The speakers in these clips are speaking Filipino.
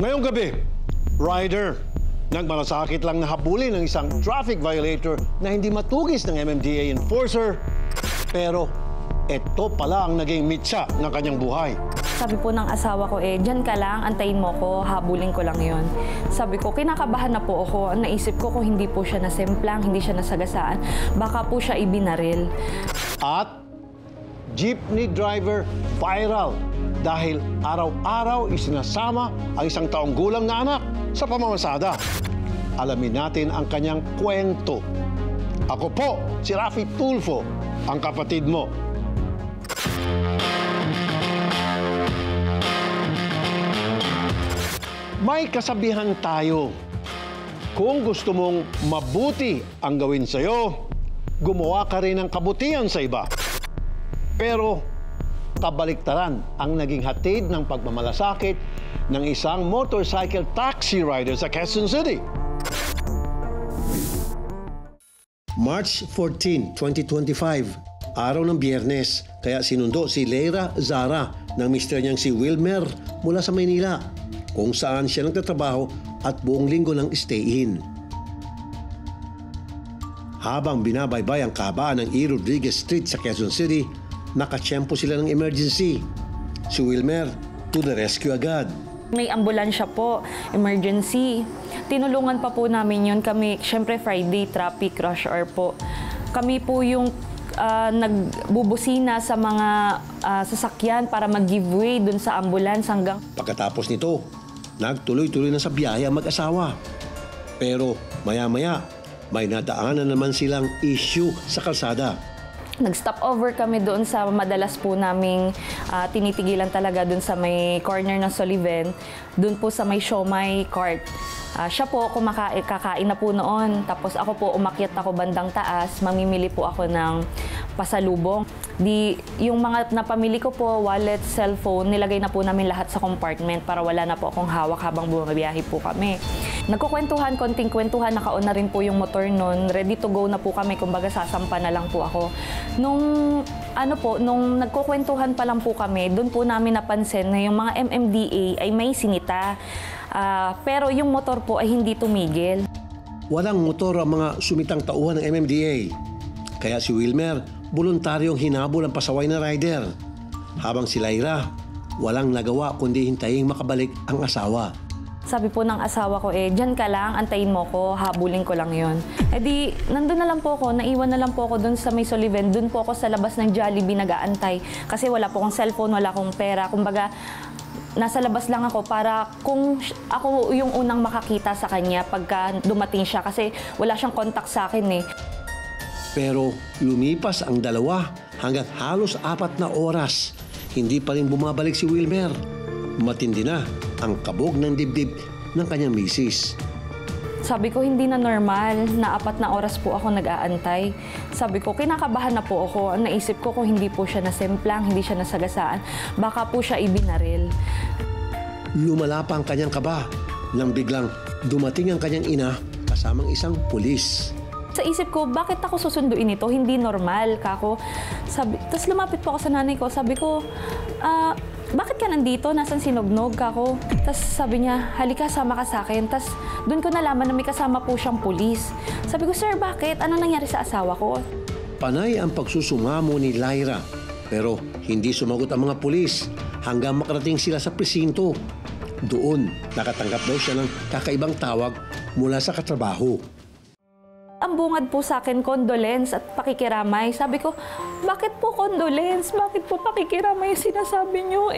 Ngayong gabi, rider, nagmalasakit lang na habulin ng isang traffic violator na hindi matugis ng MMDA enforcer. Pero ito pala ang naging mitsa ng kanyang buhay. Sabi po ng asawa ko, dyan ka lang, antayin mo ko, habulin ko lang yon. Sabi ko, kinakabahan na po ako. Naisip ko kung hindi po siya nasemplang, hindi siya nasagasaan, baka po siya ibinaril. At jeepney driver viral dahil araw-araw isinasama ang isang taong gulang na anak sa pamamasada. Alamin natin ang kanyang kwento. Ako po, si Rafi Tulfo, ang kapatid mo. May kasabihan tayo. Kung gusto mong mabuti ang gawin sa'yo, gumawa ka rin ng kabutihan sa iba. Pero kabaliktaran ang naging hatid ng pagmamalasakit ng isang motorcycle taxi rider sa Quezon City. March 14, 2025, araw ng Biyernes, kaya sinundo si Leira Zara ng mister niyang si Wilmer mula sa Maynila, kung saan siya nagtatrabaho at buong linggo ng stay-in. Habang binabaybay ang kahabaan ng E. Rodriguez Street sa Quezon City, nakatsyempo sila ng emergency. Si Wilmer, to the rescue agad. May ambulansya po, emergency. Tinulungan pa po namin yun. Kami, syempre Friday, traffic rush hour po. Kami po yung nagbubusina sa mga sasakyan para mag-giveaway dun sa ambulance hanggang... Pagkatapos nito, nagtuloy-tuloy na sa biyaya mag-asawa. Pero maya-maya, may nadaanan naman silang issue sa kalsada. Nag-stop over kami doon sa madalas po naming tinitigilan talaga doon sa may corner ng Sullivan, doon po sa may siomai cart. Siya po, kakain na po noon. Tapos ako po, umakyat ako bandang taas, mamimili po ako ng pasalubong. Yung mga napamili ko po, wallet, cellphone, nilagay na po namin lahat sa compartment para wala na po akong hawak habang bumabiyahe po kami. Nagkukwentuhan, konting kwentuhan, naka-on na rin po yung motor noon. Ready to go na po kami, kumbaga sasampa na lang po ako. Nung nagkukwentuhan pa lang po kami, doon po namin napansin na yung mga MMDA ay may sinita. Pero yung motor po ay hindi tumigil. Walang motor ang mga sumitang tauhan ng MMDA. Kaya si Wilmer, voluntaryong hinabol ang pasaway na rider. Habang si Leira, walang nagawa kundi hintayin makabalik ang asawa. Sabi po ng asawa ko, dyan ka lang, antayin mo ko, habulin ko lang yon. Nandun na lang po ako, naiwan na lang po ako dun sa may Sullivan, dun po ako sa labas ng Jollibee nag-aantay. Kasi wala po akong cellphone, wala akong pera. Kumbaga, nasa labas lang ako para kung ako yung unang makakita sa kanya pagka dumating siya. Kasi wala siyang contact sa akin eh. Pero lumipas ang dalawa hanggang halos 4 na oras. Hindi pa rin bumabalik si Wilmer. Matindi na ang kabog ng dibdib ng kanyang misis. Sabi ko, hindi na normal na 4 na oras po ako nag-aantay. Sabi ko, kinakabahan na po ako. Naisip ko kung hindi po siya nasemplang, hindi siya nasagasaan, baka po siya ibinaril. Lumala pa ang kanyang kaba nang biglang dumating ang kanyang ina kasamang isang pulis. Sa isip ko, bakit ako susunduin ito? Hindi normal, kako. Tapos lumapit po ako sa nanay ko. Sabi ko, bakit ka nandito? Nasaan si Nognog, kako? Tapos sabi niya, halika, sama ka sa akin. Tapos doon ko nalaman na may kasama po siyang pulis. Sabi ko, sir, bakit? Ano nangyari sa asawa ko? Panay ang pagsusumamo ni Leira. Pero hindi sumagot ang mga pulis hanggang makarating sila sa presinto. Doon, nakatanggap daw siya ng kakaibang tawag mula sa katrabaho. Ang bungad po sa akin, condolence at pakikiramay. Sabi ko, bakit po condolence? Bakit po pakikiramay yung sinasabi niyo?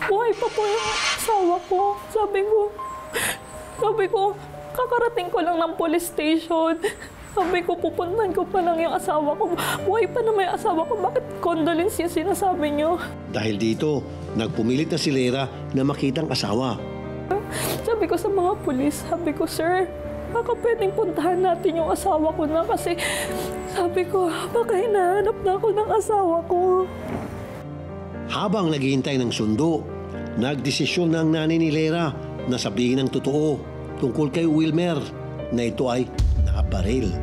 Buhay pa po yung asawa ko. Sabi ko, kakarating ko lang ng police station. Sabi ko, pupuntahan ko pa lang yung asawa ko. Buhay pa na may asawa ko. Bakit condolence yung sinasabi niyo? Dahil dito, nagpumilit na si Leira na makitang asawa. Sabi ko sa mga pulis, sabi ko, sir, baka pwedeng puntahan natin yung asawa ko na kasi sabi ko, baka hinahanap na ako ng asawa ko. Habang naghihintay ng sundo, nagdesisyon ng nanay ni Leira na sabihin ang totoo tungkol kay Wilmer na ito ay nakabaril.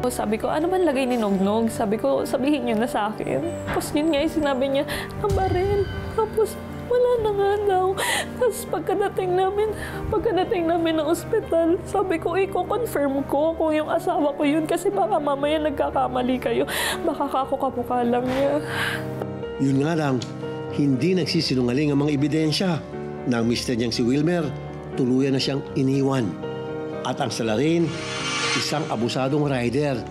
Sabi ko, ano man lagay ni Nognog? Sabi ko, sabihin niyo na sa akin. Tapos yun nga yung sinabi niya, nabaril. Tapos wala na nga daw. Tapos pagkadating namin ng ospital, sabi ko, i-confirm ko kung yung asawa ko yun kasi baka mamaya nagkakamali kayo. Baka kakukamukha lang niya. Yun nga lang, hindi nagsisinungaling ang mga ebidensya na ang mister niyang si Wilmer tuluyan na siyang iniwan. At ang salarin, isang abusadong rider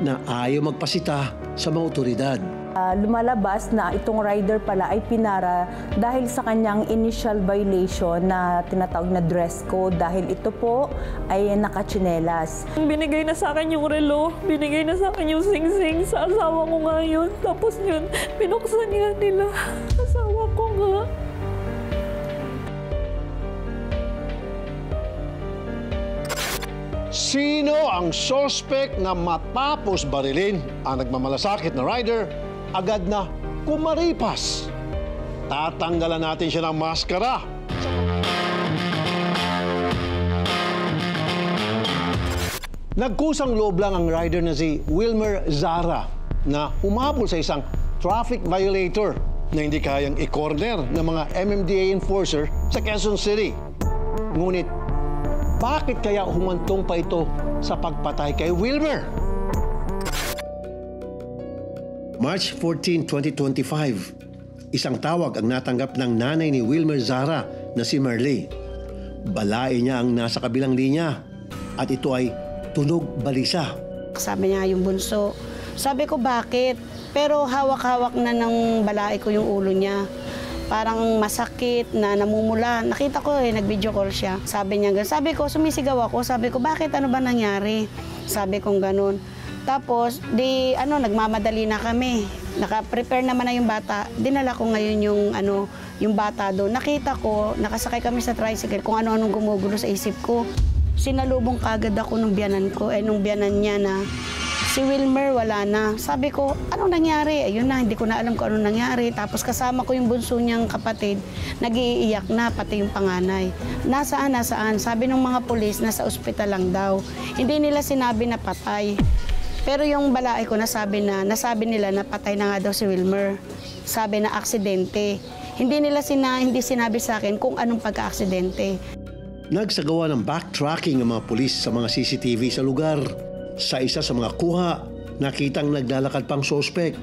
na ayaw magpasita sa mga otoridad. Lumalabas na itong rider pala ay pinara dahil sa kanyang initial violation na tinatawag na dress code dahil ito po ay nakatsinelas. Binigay na sa akin yung relo, binigay na sa akin yung sing-sing sa asawa ko ngayon. Tapos yun, pinuksan niya nila. Asawa ko nga. Sino ang suspect na matapos barilin ang nagmamalasakit na rider, agad na kumaripas? Tatanggalan natin siya ng maskara. Nagkusang loob lang ang rider na si Wilmer Zara na humabol sa isang traffic violator na hindi kayang i-corner ng mga MMDA enforcer sa Quezon City. Ngunit, bakit kaya humantong pa ito sa pagpatay kay Wilmer? March 14, 2025, isang tawag ang natanggap ng nanay ni Wilmer Zara na si Marley. Balae niya ang nasa kabilang linya at ito ay tunog balisa. Sabi niya yung bunso. Sabi ko bakit? Pero hawak-hawak na ng balae ko yung ulo niya. Parang masakit na namumula. Nakita ko nag-video call siya. Sabi niya, sabi ko, sumisigaw ako. Sabi ko, bakit? Ano ba nangyari? Sabi kong ganun. Tapos, nagmamadali na kami. Naka-prepare naman na yung bata. Dinala ko ngayon yung bata doon. Nakita ko, nakasakay kami sa tricycle kung ano-anong gumugulo sa isip ko. Sinalubong kagad ako nung biyanan niya na si Wilmer wala na. Sabi ko, anong nangyari? Ayun na, hindi ko na alam kung anong nangyari. Tapos kasama ko yung bunso niyang kapatid, nag-iiyak na, pati yung panganay. Nasaan? Sabi ng mga pulis, nasa ospital lang daw. Hindi nila sinabi na patay. Pero yung balae ko, nasabi nila na patay na nga daw si Wilmer. Sabi na aksidente. Hindi sinabi sa akin kung anong pagka-aksidente. Nagsagawa ng backtracking ang mga pulis sa mga CCTV sa lugar. Sa isa sa mga kuha, nakitang naglalakad pang sospek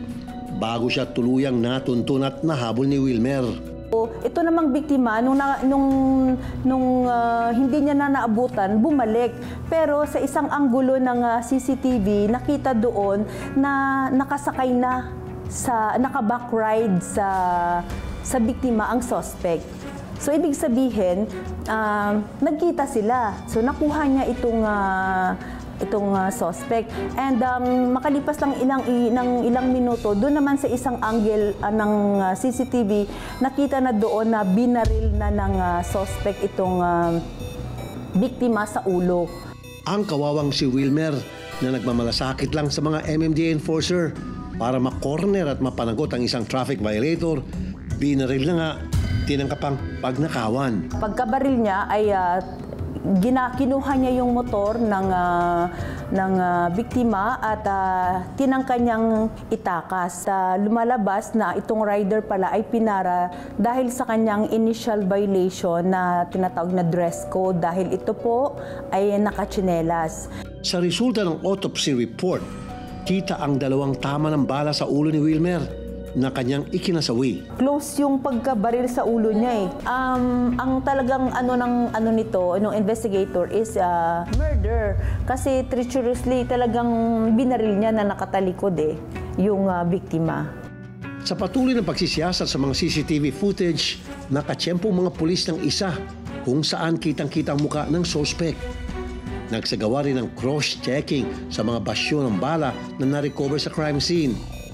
bago siya tuluyang natuntun at nahabol ni Wilmer. Ito namang biktima, nung hindi niya na naabutan, bumalik. Pero sa isang anggulo ng CCTV, nakita doon na nakasakay na, naka-backride sa biktima ang suspect. So, ibig sabihin, nagkita sila. So, nakuha niya itong suspect. And makalipas lang ilang minuto, doon naman sa isang angle ng CCTV, nakita na doon na binaril na ng suspect itong biktima sa ulo. Ang kawawang si Wilmer na nagmamalasakit lang sa mga MMDA enforcer para makorner at mapanagot ang isang traffic violator, binaril na nga, tinangkapang pagnakawan. Pagkabaril niya ay kinuha niya yung motor ng biktima at tinangka niyang itakas. Lumalabas na itong rider pala ay pinara dahil sa kanyang initial violation na tinatawag na dress code dahil ito po ay nakatsinelas. Sa resulta ng autopsy report, kita ang 2 tama ng bala sa ulo ni Wilmer na kanyang ikinasawi. Close yung pagkabaril sa ulo niya eh. Ang talagang nung investigator is murder. Kasi treacherously talagang binaril niya na nakatalikod yung biktima. Sa patuloy ng pagsisiyasat sa mga CCTV footage, nakatsyempong mga pulis ng isa kung saan kitang-kita ang muka ng suspect. Nagsagawa rin ng cross-checking sa mga basyo ng bala na na-recover sa crime scene.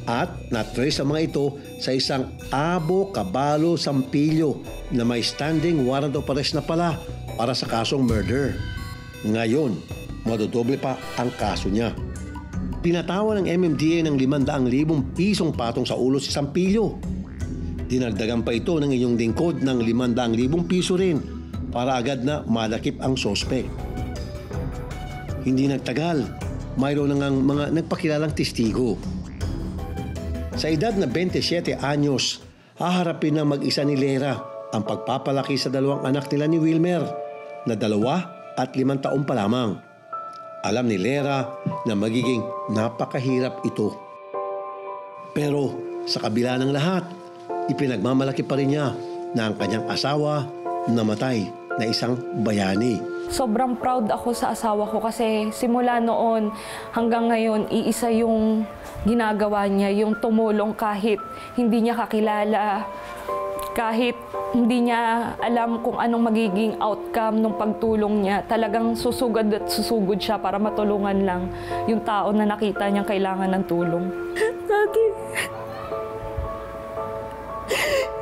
At na-trace ang mga ito sa isang Abo Cabalo Sampilyo na may standing warrant of arrest na pala para sa kasong murder. Ngayon, madodoble pa ang kaso niya. Pinatawan ng MMDA ng 500,000 pisong patong sa ulo si Sampilyo. Dinagdagan pa ito ng inyong lingkod ng 500,000 piso rin para agad na malakip ang sospek. Hindi nagtagal, mayroon na ngang mga nagpakilalang testigo. Sa edad na 27 anyos, haharapin ng mag-isa ni Lera ang pagpapalaki sa dalawang anak nila ni Wilmer na 2 at 5 taon pa lamang. Alam ni Lera na magiging napakahirap ito. Pero sa kabila ng lahat, ipinagmamalaki pa rin niya na ang kanyang asawa namatay na isang bayani. Sobrang proud ako sa asawa ko kasi simula noon hanggang ngayon, iisa yung ginagawa niya, yung tumulong kahit hindi niya kakilala, kahit hindi niya alam kung anong magiging outcome ng pagtulong niya. Talagang susugod at susugod siya para matulungan lang yung tao na nakita niyang kailangan ng tulong. Dati,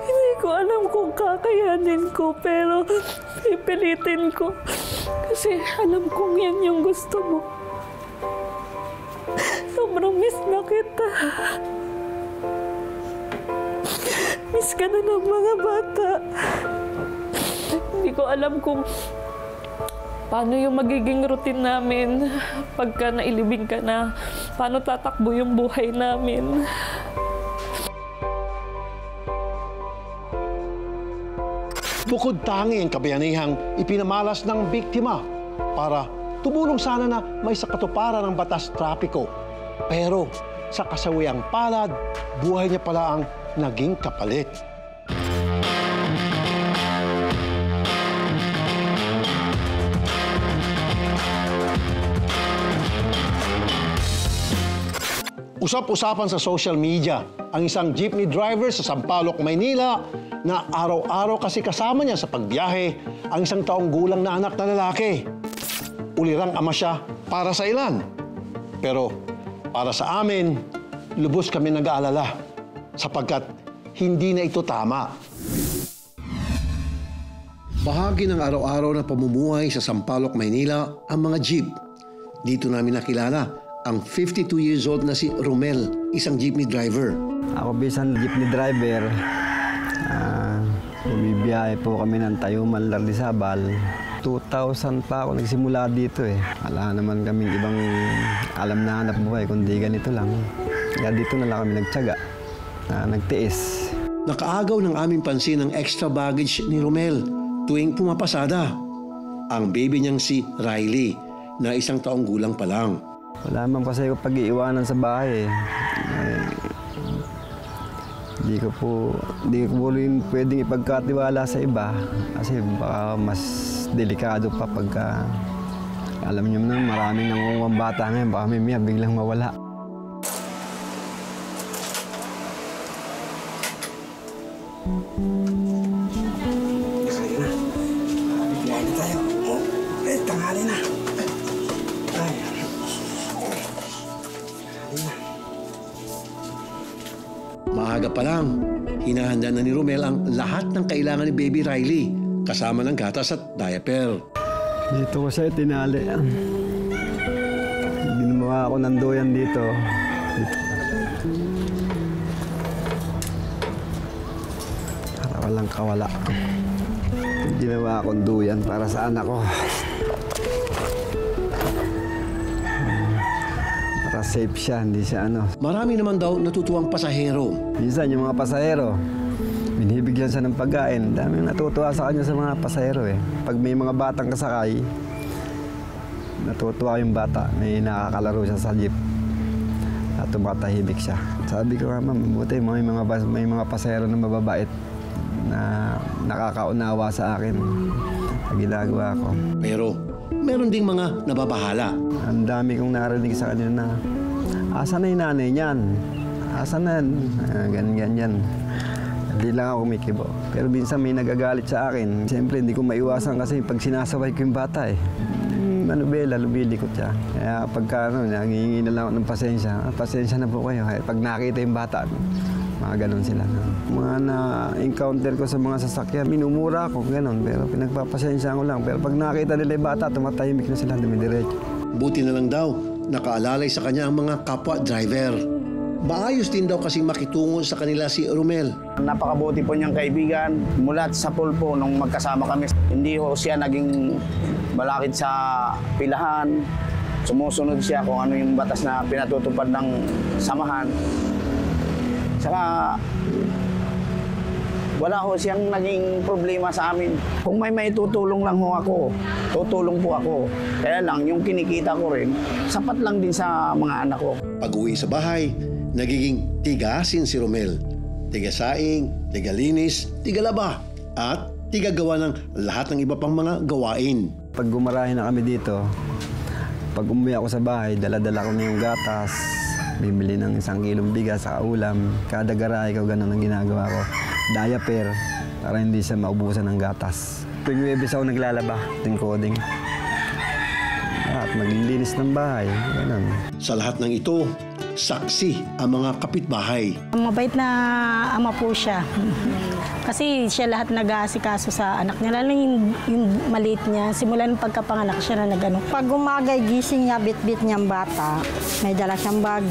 hindi ko alam kung kakayanin ko, pero pipilitin ko. Kasi alam kong yan yung gusto mo. Sobrang miss na kita. Miss ka na ng mga bata. Hindi ko alam kung paano yung magiging routine namin pagka nailibing ka na. Paano tatakbo yung buhay namin. Bukod tangi ang kabayanihang ipinamalas ng biktima para tumulong sana na may sakatuparan ng batas trapiko. Pero sa kasawiang palad, buhay niya pala ang naging kapalit. Usap-usapan sa social media ang isang jeepney driver sa Sampaloc, Maynila na araw-araw kasi kasama niya sa pagbiyahe ang isang taong gulang na anak na lalaki. Ulirang ama siya para sa ilan. Pero para sa amin, lubos kami nag-aalala sapagkat hindi na ito tama. Bahagi ng araw-araw na pamumuhay sa Sampaloc, Maynila ang mga jeep. Dito namin nakilala ang 52 years old na si Romel, isang jeepney driver. Ako bisan jeepney driver. Bumibiyahe po kami ng Tayuman, Lardizabal. 2000 pa ako nagsimula dito eh. Wala naman kaming ibang alam na hanap buhay, kundi ganito lang. Kaya dito na lang kami nagtiyaga, nagtiis. Nakaagaw ng aming pansin ang extra baggage ni Romel tuwing pumapasada. Ang baby niyang si Riley na 1 taong gulang pa lang. Wala naman kasi ako pag-iiwanan sa bahay eh. Hindi ko po rin pwedeng ipagkatiwala sa iba kasi baka mas delikado pa pagka alam niyo naman maraming nangunguwang bata ngayon, baka may biglang mawala. Biyahe na tayo. Tanghali na. Maaga pa lang, hinahanda na ni Romel ang lahat ng kailangan ni baby Riley, kasama ng gatas at diaper. Dito ko siya tinali. Ginawa ako ng doyan dito. Para walang kawala. Ginawa akong duyan para sa anak ko. Para safe siya, hindi siya ano. Marami naman daw natutuwang pasahero. Minsan yung mga pasahero, binibigyan siya ng pagkain. Daming natutuwa sa kanya sa mga pasahero eh. Pag may mga batang kasakay, natutuwa yung bata. May nakakalaro siya sa jeep. At tumatahimik siya. Sabi ko nga, ma'am, buti may mga pasahero na mababait na nakakaunawa sa akin sa ginagawa ko. Pero meron ding mga nababahala. Ang dami kong narinig sa kanila na, asa na yung nanay niyan? Asa na? Ganyan. Hindi lang ako kumikibo. Pero minsan may nagagalit sa akin. Siyempre, hindi ko maiwasan kasi pag sinasaway ko yung bata eh. Lumilikot siya. Kaya pagka nangihingi na lang ako ng pasensya. Pasensya na po kayo. Pag nakita yung bata, mga ganon sila. Mga na-encounter ko sa mga sasakyan, minumura ako, ganon. Pero pinagpapasensya ko lang. Pero pag nakita nila yung bata, tumatahimik na sila, dumidiretso. Buti na lang daw, nakaalalay sa kanya ang mga kapwa driver. Maayos din daw kasing makitungo sa kanila si Romel. Napakabuti po niyang kaibigan. Mula sa pulpo nung magkasama kami, hindi ho siya naging malakit sa pilahan. Sumusunod siya kung ano yung batas na pinatutupad ng samahan. Saka Wala ho siyang naging problema sa amin. Kung may tutulong lang ho ako, tutulong po ako. Kaya lang, yung kinikita ko rin, sapat lang din sa mga anak ko. Pag-uwi sa bahay, nagiging tigasin si Romel. Tigasaing, tigalinis, tigalaba, at tigagawa ng lahat ng iba pang mga gawain. Pag gumarahin na kami dito, pag umuwi ako sa bahay, dala-dala ko na yung gatas, bibili ng 1 kilong bigas sa ulam. Kada garahe ko, ganun ang ginagawa ko. Diaper, para hindi siya maubusan ng gatas. Tuwing Webes ako naglalaba, tingkoding. At maglilinis ng bahay, ganun. Sa lahat ng ito, saksi ang mga kapitbahay. Mabait na ama po siya. Kasi siya lahat nag-aasikaso sa anak niya. Lalo yung maliit niya, simula ng pagkapanganak siya na nag-ano. Pag umagay, gising niya, bit-bit niyang bata. May dala siyang bag,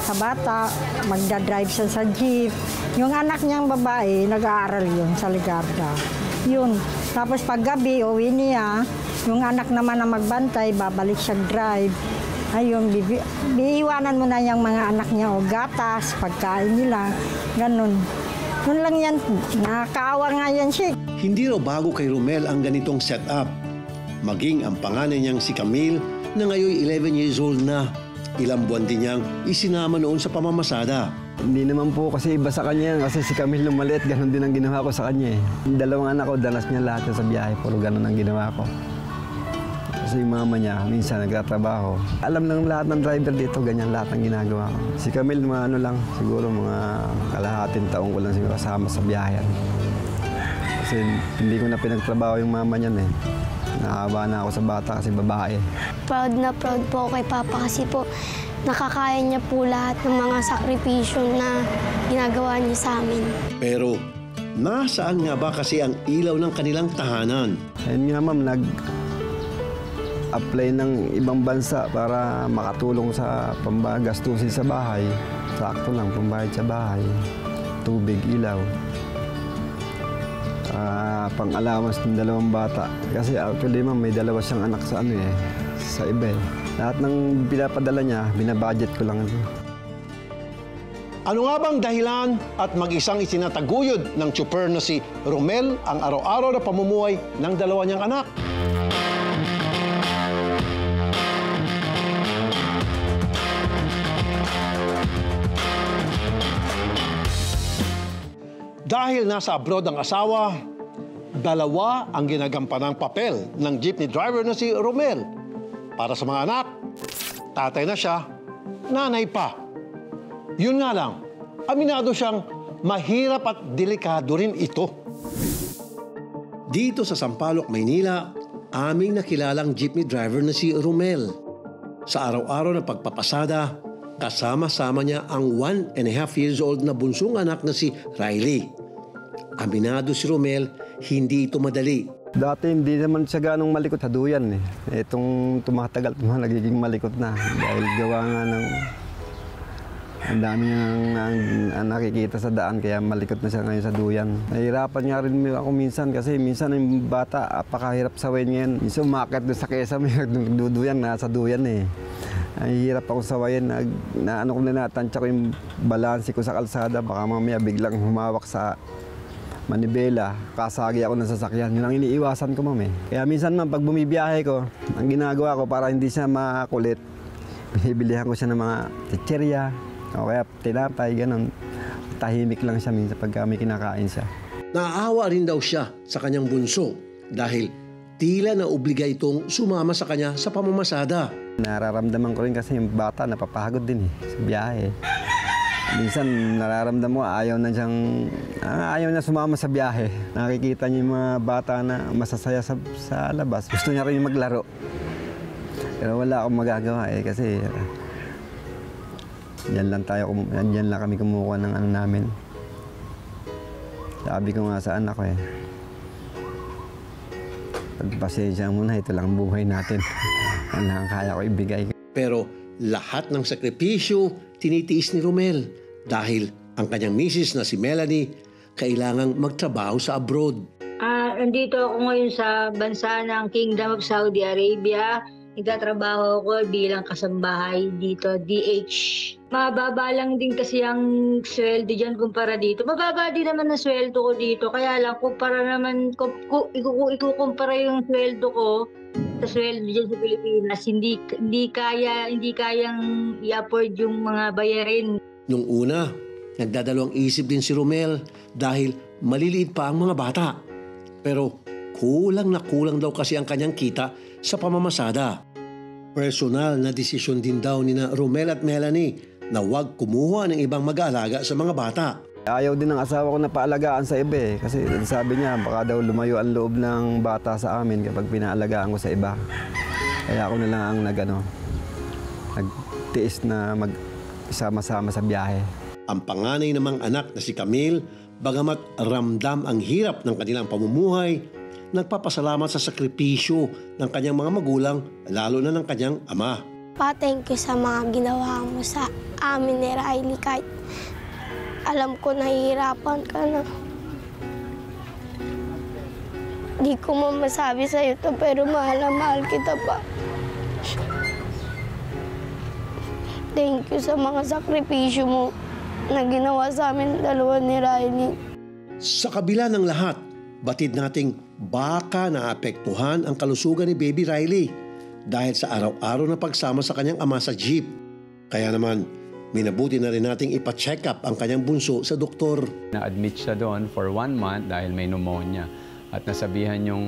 sa bata, magdadrive siya sa jeep. Yung anak niyang babae, nag-aaral yun sa Ligarda. Yun. Tapos pag gabi, uwi niya, yung anak naman na magbantay, babalik siya drive. Ayun, biiwanan mo na yung mga anak niya o gatas, pagkain nila, ganun. Yun lang yan, nakakaawa nga yan siya. Hindi raw bago kay Romel ang ganitong setup. Maging ang panganay niyang si Camille na ngayon 11 years old na. Ilang buwan din niyang isinama noon sa pamamasada. Hindi naman po kasi iba sa kanya kasi si Camille nung maliit, ganun din ang ginawa ko sa kanya. Yung 2 anak ko, dalas niya lahat sa biyahe, puro ganun ang ginawa ko. Kasi yung mama niya, minsan nagtatrabaho. Alam ng lahat ng driver dito, ganyan lahat ang ginagawa ko. Si Camille, mga ano lang, siguro mga kalahating taong ko lang siguro kasama sa biyahe. Kasi hindi ko na pinagtrabaho yung mama niyan eh. Nakahawa na ako sa bata kasi babae. Proud na proud po kay Papa kasi po nakakaya niya po lahat ng mga sakripisyo na ginagawa niya sa amin. Pero nasaan nga ba kasi ang ilaw ng kanilang tahanan? Ayun nga ma'am, nag-apply ng ibang bansa para makatulong sa pambagastusin sa bahay. Sakto lang, pambayad sa bahay. Tubig, ilaw. Pang-allowance ng 2 bata. Kasi actually ma'am, may 2 siyang anak sa sa iba eh. Lahat ng pinapadala niya, binabudget ko lang. Ano nga bang dahilan at mag-isang isinataguyod ng tsuper na si Romel ang araw-araw na pamumuhay ng 2 niyang anak? Dahil nasa abroad ang asawa, 2 ang ginagampanang papel ng jeepney driver na si Romel. Para sa mga anak, tatay na siya, nanay pa. Yun nga lang, aminado siyang mahirap at delikado rin ito. Dito sa Sampaloc, Maynila, aming nakilalang jeepney driver na si Romel. Sa araw-araw na pagpapasada, kasama-sama niya ang 1.5 years old na bunsong anak na si Riley. Aminado si Romel, hindi ito madali. Dati hindi naman siya ganong malikot sa duyan eh. Itong tumatagal, nagiging malikot na. Dahil gawa nga ng ang dami niyang nakikita sa daan, kaya malikot na siya ngayon sa duyan. Nahihirapan nga rin ako minsan kasi minsan yung bata, apakahirap sawayin ngayon. Minsan umakit doon sa kesa, may nagduduyan, nasa duyan eh. Nahihirap ako sawayin, ano ko na natansya ko yung balansi ko sa kalsada, baka mamaya biglang humawak sa manibela, kasagi ako ng sasakyan. Yun ang iniiwasan ko, ma'am eh. Kaya minsan, ma'am, pag bumibiyahe ko, ang ginagawa ko para hindi siya makulit, binibilihan ko siya ng mga chicherya, o kaya tinapay, ganun. Tahimik lang siya minsan pag may kinakain siya. Naaawa rin daw siya sa kanyang bunso dahil tila na obliga itong sumama sa kanya sa pamamasada. Nararamdaman ko rin kasi yung bata napapagod din eh, sa biyahe. Minsan nararamdaman mo ayaw na sumama sa biyahe. Nakikita niyo yung mga bata na masasaya sa labas. Gusto niya rin yung maglaro. Pero wala akong magagawa eh kasi diyan lang kami kumukuha ng ano namin. Sabi ko nga sa anak ko eh, pagpasensya muna, ito lang buhay natin. Yan lang kaya ko ibigay. Pero lahat ng sakripisyo tinitiis ni Romel dahil ang kanyang misis na si Melanie kailangang magtrabaho sa abroad. Nandito ako ngayon sa bansa ng Kingdom of Saudi Arabia. Nagtatrabaho ako bilang kasambahay dito, DH Mababa lang din kasi ang sweldo dyan kumpara dito. Mababa din naman ang sweldo ko dito. Kaya lang, kumpara naman, ikukumpara yung sweldo ko sa sweldo dyan sa Pilipinas, hindi kayang i-afford yung mga bayarin. Nung una, nagdadalawang isip din si Romel dahil maliliit pa ang mga bata. Pero kulang na kulang daw kasi ang kanyang kita sa pamamasada. Personal na desisyon din daw ni na Romel at Melanie na huwag kumuha ng ibang mag-aalaga sa mga bata. Ayaw din ng asawa ko na paalagaan sa iba eh. Kasi sabi niya, baka daw lumayo ang loob ng bata sa amin kapag pinaalagaan ko sa iba. Kaya ako na lang ang nagtiis na mag-isama-sama sa biyahe. Ang panganay namang anak na si Camille, bagamat ramdam ang hirap ng kanilang pamumuhay, nagpapasalamat sa sakripisyo ng kanyang mga magulang, lalo na ng kanyang ama. Pa, thank you sa mga ginawa mo sa amin ni Riley. Kahit alam ko nahihirapan ka na. Di ko masabi sa'yo to, pero mahal na mahal kita pa. Thank you sa mga sakripisyo mo na ginawa sa amin dalawa ni Riley. Sa kabila ng lahat, batid nating baka naapektuhan ang kalusugan ni Baby Riley dahil sa araw-araw na pagsama sa kanyang ama sa jeep. Kaya naman, minabuti na rin nating ipa-check up ang kanyang bunso sa doktor. Na-admit siya doon for 1 month dahil may pneumonia. At nasabihan yung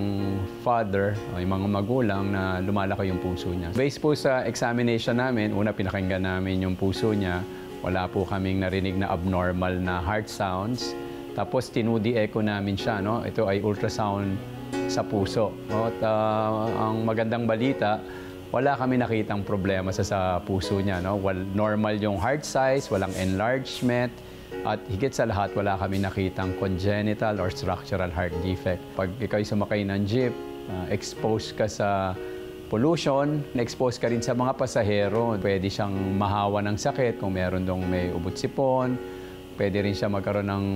father o yung mga magulang na lumalaki yung puso niya. Based po sa examination namin, una pinakinggan namin yung puso niya. Wala po kaming narinig na abnormal na heart sounds. Tapos tinudi echo namin siya. No? Ito ay ultrasound sa puso. At ang magandang balita, wala kami nakitang problema sa puso niya. No? Normal yung heart size, walang enlargement. At higit sa lahat, wala kami nakitang congenital or structural heart defect. Pag ikaw'y sumakay ng jeep, expose ka sa pollution, na-expose ka rin sa mga pasahero. Pwede siyang mahawa ng sakit kung meron dong may ubot-sipon. Pwede rin siya magkaroon ng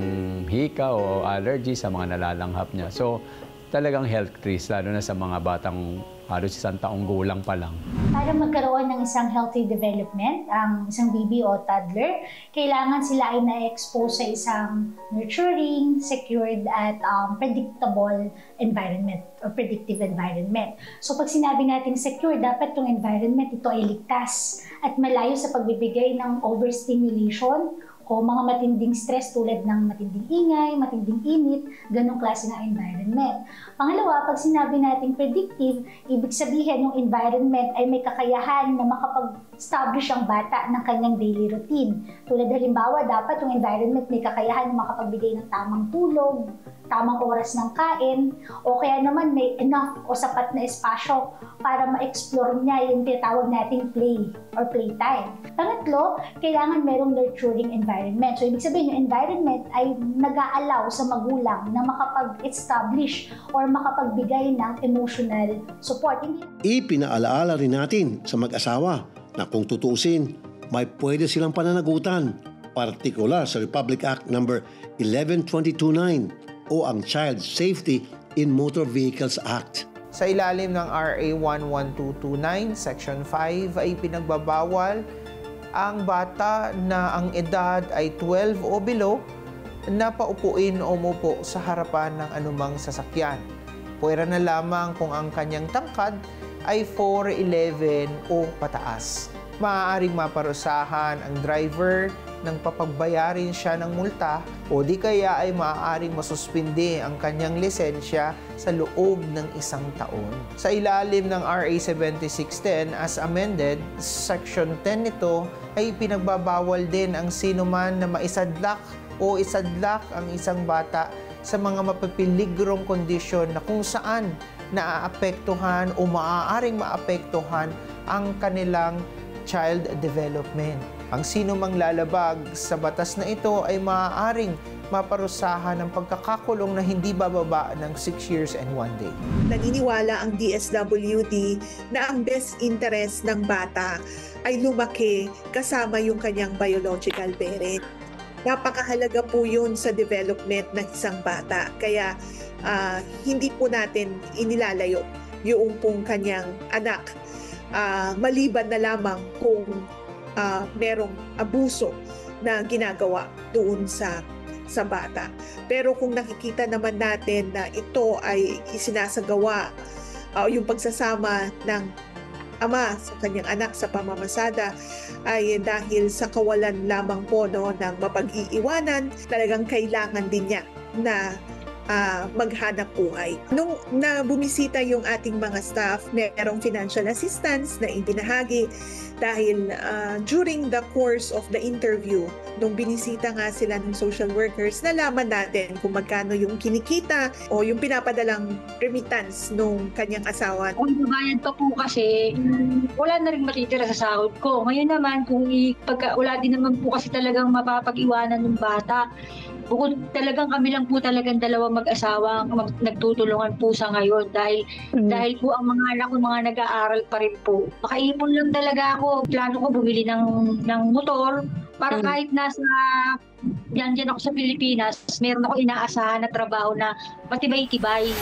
hika o allergy sa mga nalalanghap niya. So, talagang health risk, lalo na sa mga batang halos 1 taong gulang pa lang. Para magkaroon ng isang healthy development, ang isang baby o toddler, kailangan sila ay na-expose sa isang nurturing, secured at predictable environment or predictive environment. So pag sinabi natin secure, dapat itong environment ito ay ligtas at malayo sa pagbibigay ng overstimulation o mga matinding stress tulad ng matinding ingay, matinding init, ganong klase ng environment. Pangalawa, pag sinabi natin predictive, ibig sabihin yung environment ay may kakayahan na makapag-establish ang bata ng kanyang daily routine. Tulad halimbawa, dapat yung environment may kakayahan na makapagbigay ng tamang tulog, tamang oras ng kain, o kaya naman may enough o sapat na espasyo para ma-explore niya yung tinatawag nating play or playtime. Pangatlo, kailangan merong nurturing environment. So, ibig sabihin, yung environment ay nag-aalaw sa magulang na makapag-establish or makapagbigay ng emotional support. Ipinaalaala rin natin sa mag-asawa na kung tutuusin, may pwede silang pananagutan, partikular sa Republic Act No. 11229 o ang Child Safety in Motor Vehicles Act. Sa ilalim ng RA 11229, Section 5 ay pinagbabawal ang bata na ang edad ay 12 o below na paupuin o umupo sa harapan ng anumang sasakyan. Pwera na lamang kung ang kanyang tangkad ay 4'11 o pataas. Maaaring maparusahan ang driver nang papagbayarin siya ng multa o di kaya ay maaaring masuspindi ang kanyang lisensya sa loob ng 1 taon. Sa ilalim ng RA 7610 as amended, Section 10 nito ay pinagbabawal din ang sinuman na maisadlak o isadlak ang isang bata sa mga mapipiligrong kondisyon na kung saan naaapektuhan o maaaring maapektuhan ang kanilang child development. Ang sinumang lalabag sa batas na ito ay maaaring maparusahan ng pagkakakulong na hindi bababa ng 6 years and 1 day. Naniniwala ang DSWD na ang best interest ng bata ay lumaki kasama yung kanyang biological parent. Napakahalaga po yun sa development ng isang bata. Kaya hindi po natin inilalayo yung pong kanyang anak. Maliban na lamang kung merong abuso na ginagawa doon sa bata. Pero kung nakikita naman natin na ito ay isinasagawa, yung pagsasama ng ama sa kanyang anak sa pamamasada ay dahil sa kawalan lamang po ng mapag-iiwanan, talagang kailangan din niya na maghanap buhay. Nung bumisita yung ating mga staff, merong financial assistance na ibinahagi dahil during the course of the interview, nung binisita nga sila ng social workers, nalaman natin kung magkano yung kinikita o yung pinapadalang remittance nung kanyang asawa. Kung babayad pa po kasi, wala na rin matitira sa sahod ko. Ngayon naman, kung wala din naman po kasi talagang mapapag-iwanan ng bata, bukod talagang kami lang po talagang dalawang mag-asawa nagtutulungan po sa ngayon dahil po ang mga anak ko mga nag-aaral pa rin po. Makaipon lang talaga ako. Plano ko bumili ng motor para kahit nasa yan ako sa Pilipinas, meron ako inaasahan na trabaho na matibay-tibay.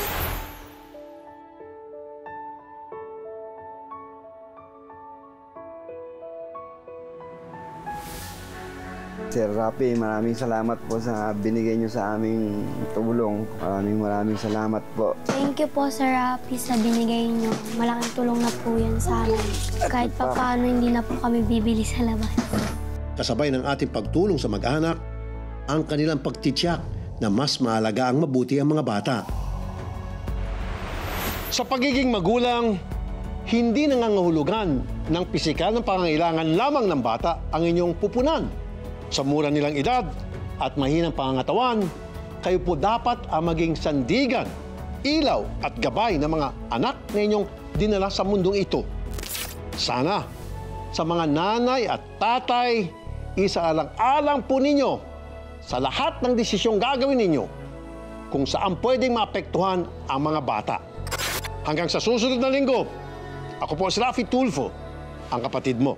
Sir Rafi, maraming salamat po sa binigay niyo sa aming tulong. Maraming salamat po. Thank you po, Sir Rafi, sa binigay niyo. Malaking tulong na po yan sa amin. Kahit pa paano, hindi na po kami bibili sa labas. Kasabay ng ating pagtulong sa mag-anak, ang kanilang pagtitiyak na mas mahalaga ang mabuti ang mga bata. Sa pagiging magulang, hindi nangangahulugan ng pisikal ng pangangailangan lamang ng bata ang inyong pupunan. Sa mura nilang edad at mahinang pangangatawan, kayo po dapat ang maging sandigan, ilaw at gabay ng mga anak na inyong dinala sa mundong ito. Sana sa mga nanay at tatay, isaalang-alang po ninyo sa lahat ng desisyong gagawin ninyo kung saan pwedeng maapektuhan ang mga bata. Hanggang sa susunod na linggo, ako po si Rafi Tulfo, ang kapatid mo.